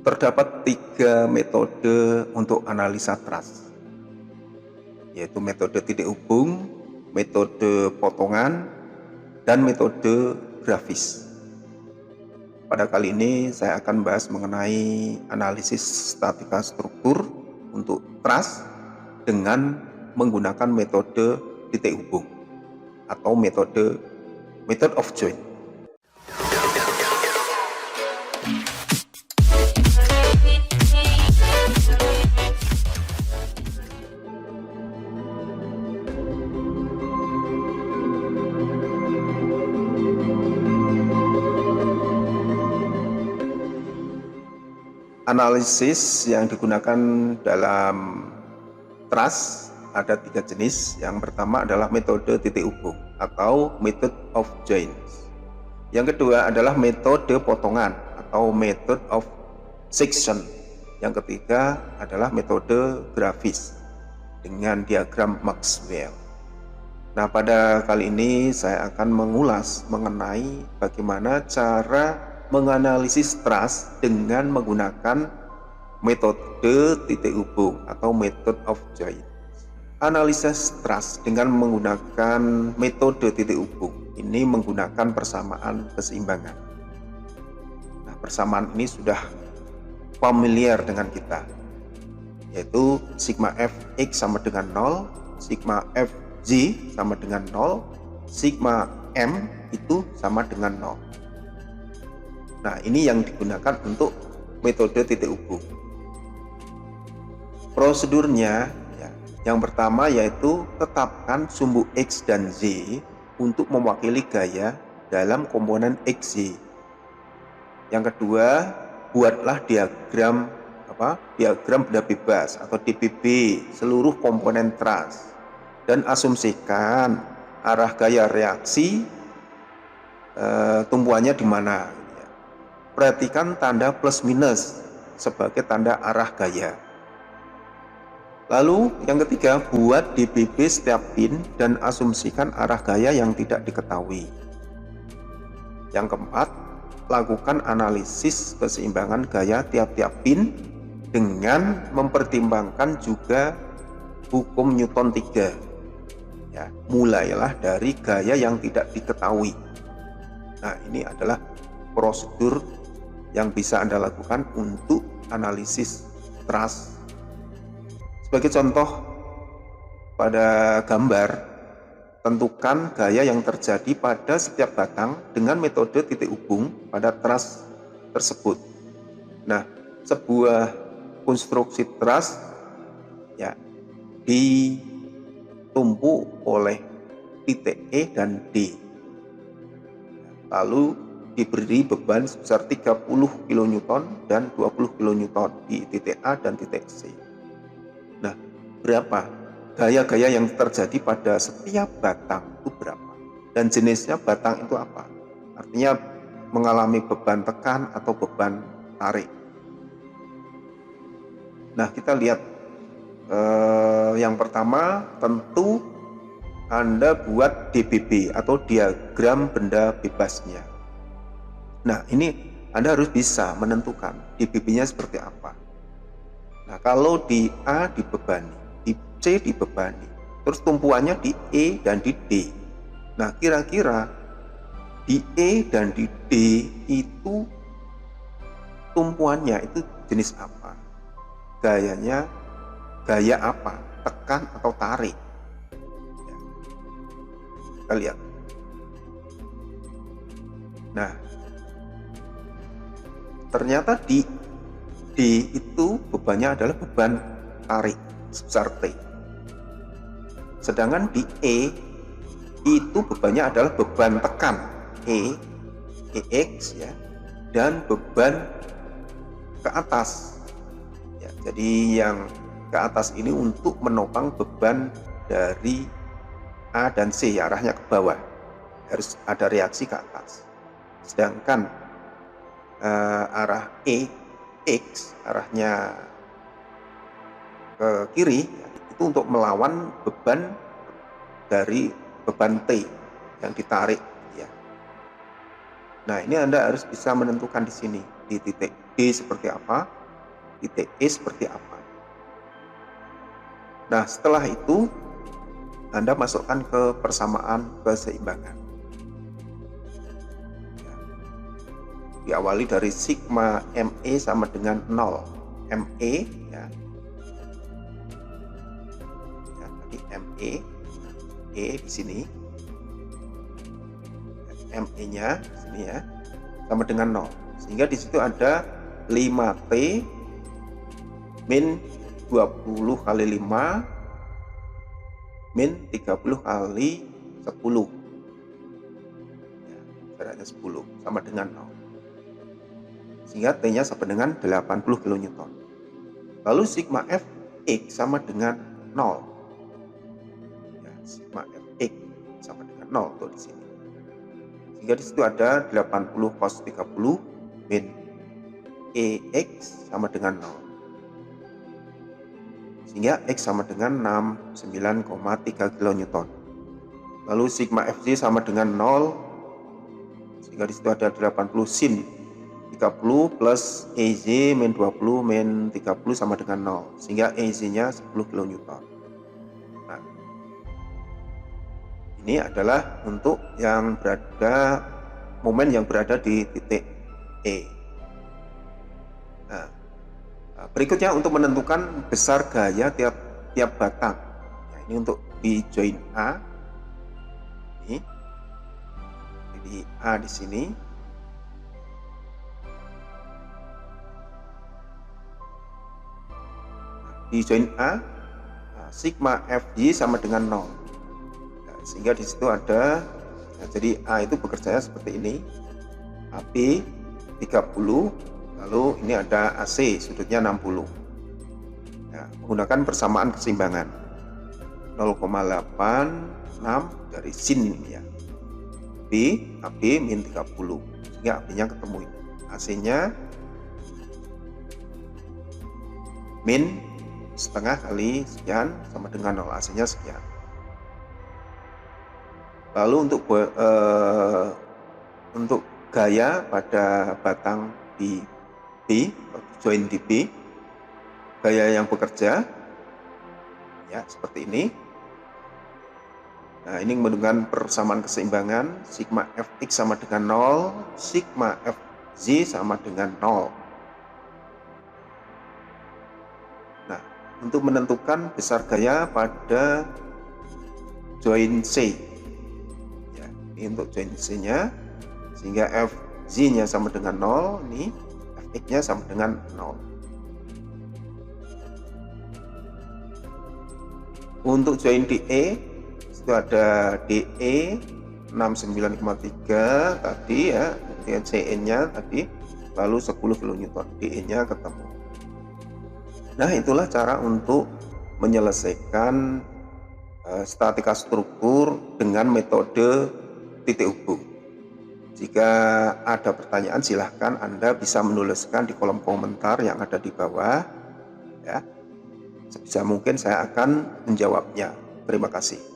Terdapat 3 metode untuk analisa trust, yaitu metode titik hubung, metode potongan, dan metode grafis. Pada kali ini saya akan bahas mengenai analisis statika struktur untuk trust dengan menggunakan metode titik hubung atau method of join. Analisis yang digunakan dalam trust ada 3 jenis. Yang pertama adalah metode titik hubung atau method of joins. Yang kedua adalah metode potongan atau method of section. Yang ketiga adalah metode grafis dengan diagram Maxwell. Nah, pada kali ini saya akan mengulas mengenai bagaimana cara menganalisis trust dengan menggunakan metode titik hubung atau method of join. Analisis trust dengan menggunakan metode titik hubung ini menggunakan persamaan keseimbangan. Nah, persamaan ini sudah familiar dengan kita, yaitu sigma fx sama dengan 0, sigma fz sama dengan 0, sigma m itu sama dengan 0. Nah, ini yang digunakan untuk metode titik hubung. Prosedurnya ya, yang pertama yaitu tetapkan sumbu X dan Z untuk mewakili gaya dalam komponen XY. Yang kedua, buatlah diagram benda bebas atau DBB seluruh komponen trust dan asumsikan arah gaya reaksi tumpuannya di mana. Perhatikan tanda plus minus sebagai tanda arah gaya. Lalu yang ketiga, buat DBB setiap pin dan asumsikan arah gaya yang tidak diketahui. Yang keempat, lakukan analisis keseimbangan gaya tiap-tiap pin dengan mempertimbangkan juga hukum Newton 3. Ya, mulailah dari gaya yang tidak diketahui. Nah, ini adalah prosedur yang bisa Anda lakukan untuk analisis trust. Sebagai contoh, pada gambar, tentukan gaya yang terjadi pada setiap batang dengan metode titik hubung pada trust tersebut. Nah, sebuah konstruksi trust ya ditumpu oleh titik E dan D. Lalu diberi beban sebesar 30 kN dan 20 kN di titik A dan titik C. Nah, berapa gaya-gaya yang terjadi pada setiap batang itu berapa? Dan jenisnya batang itu apa? Artinya mengalami beban tekan atau beban tarik. Nah, kita lihat yang pertama tentu Anda buat DBB atau diagram benda bebasnya. Nah, ini Anda harus bisa menentukan DBB-nya seperti apa. Nah, kalau di A dibebani, di C dibebani, terus tumpuannya di E dan di D. Nah, kira-kira di E dan di D itu tumpuannya itu jenis apa? Gayanya gaya apa? Tekan atau tarik? Ya. Kita lihat. Nah, ternyata di D itu bebannya adalah beban tarik sebesar T. Sedangkan di E itu bebannya adalah beban tekan EX ya, dan beban ke atas. Ya, jadi yang ke atas ini untuk menopang beban dari A dan C, ya, arahnya ke bawah. Harus ada reaksi ke atas. Sedangkan arah X arahnya ke kiri ya, itu untuk melawan beban dari beban T yang ditarik ya. Nah, ini Anda harus bisa menentukan di sini di titik D seperti apa, titik E seperti apa. Nah, setelah itu Anda masukkan ke persamaan keseimbangan. Diawali dari sigma ME sama dengan 0. ME ya. Tadi ME, E di sini. ME-nya sini ya, sama dengan 0. Sehingga di situ ada 5T min 20 kali 5 min 30 kali 10. Ya, jaraknya 10 sama dengan 0. Sehingga T-nya sama dengan 80 kN. Lalu sigma Fx sama dengan 0. Ya, sigma Fx sama dengan 0 tuh di sini. Sehingga di situ ada 80 cos 30 min EX sama dengan 0. Sehingga X sama dengan 69,3 kN. Lalu sigma Fj sama dengan 0. Sehingga di situ ada 80 sin 30 plus EZ min 20 min 30 sama dengan 0. Sehingga EZ-nya 10 kN. Nah, ini adalah untuk yang berada momen yang berada di titik E. Nah, berikutnya untuk menentukan besar gaya tiap batang. Nah, ini untuk di join A. Ini di A di sini. Di join A, sigma Fj sama dengan 0. Nah, sehingga di situ ada, nah, jadi A itu bekerja seperti ini. AB 30, lalu ini ada AC sudutnya 60. Nah, menggunakan persamaan keseimbangan 0,86 dari sin ya. AB min 30, sehingga AB-nya ketemu ini. AC-nya min setengah kali sekian sama dengan 0, AC-nya sekian. Lalu untuk gaya pada batang di B, join di B, gaya yang bekerja ya seperti ini. Nah, ini menggunakan persamaan keseimbangan sigma Fx sama dengan 0, sigma Fz sama dengan 0. Nah, untuk menentukan besar gaya pada join C ya, ini untuk join C-nya, sehingga Fz-nya sama dengan 0, ini Fx-nya sama dengan 0. Untuk join di E, itu ada DE 69,3 tadi ya, kemudian CN-nya tadi, lalu 10 kN, DE-nya ketemu. Nah, itulah cara untuk menyelesaikan statika struktur dengan metode titik hubung. Jika ada pertanyaan, silahkan Anda bisa menuliskan di kolom komentar yang ada di bawah ya. Sebisa mungkin saya akan menjawabnya. Terima kasih.